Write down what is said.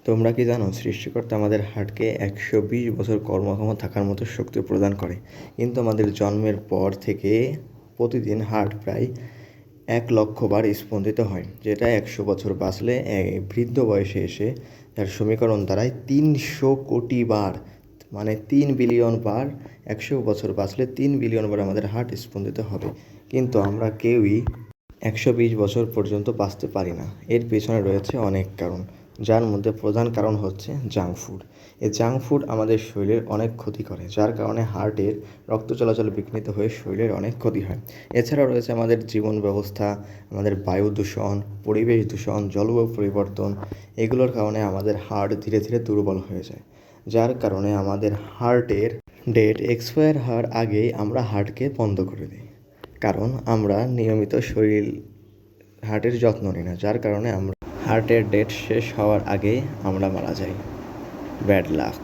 তোমরা কি জানো সৃষ্টিকর্তা আমাদের হার্টকে 120 বছর কর্মক্ষম থাকার মতো শক্তি প্রদান করে, কিন্তু আমাদের জন্মের পর থেকে প্রতিদিন হার্ট প্রায় 1 লক্ষ বার স্পন্দিত হয়, যেটা 100 বছর বাঁচলে বৃদ্ধ বয়সে এসে তার সমীকরণ দাঁড়ায় 300 কোটি বার, মানে 3 বিলিয়ন বার। 100 বছর বাঁচলে 3 বিলিয়ন বার আমাদের হার্ট স্পন্দিত হবে, কিন্তু আমরা কেউই 120 বছর পর্যন্ত বাঁচতে পারি না। এর পেছনে রয়েছে অনেক কারণ, যার মধ্যে প্রধান কারণ হচ্ছে জাঙ্ক ফুড। এই জাঙ্ক ফুড আমাদের শরীরের অনেক ক্ষতি করে, যার কারণে হার্টের রক্ত চলাচল বিঘ্নিত হয়ে শরীরের অনেক ক্ষতি হয়। এছাড়াও রয়েছে আমাদের জীবন ব্যবস্থা, আমাদের বায়ু দূষণ, পরিবেশ দূষণ, জলবায়ু পরিবর্তন। এগুলোর কারণে আমাদের হার্ট ধীরে ধীরে দুর্বল হয়ে যায়, যার কারণে আমাদের হার্টের ডেট এক্সপায়ার হওয়ার আগেই আমরা হার্টকে বন্ধ করে দিই, কারণ আমরা নিয়মিত হার্টের যত্ন নিই না, যার কারণে আমরা হার্টের ডেট শেষ হওয়ার আগেই আমরা মারা যাই। Bad luck.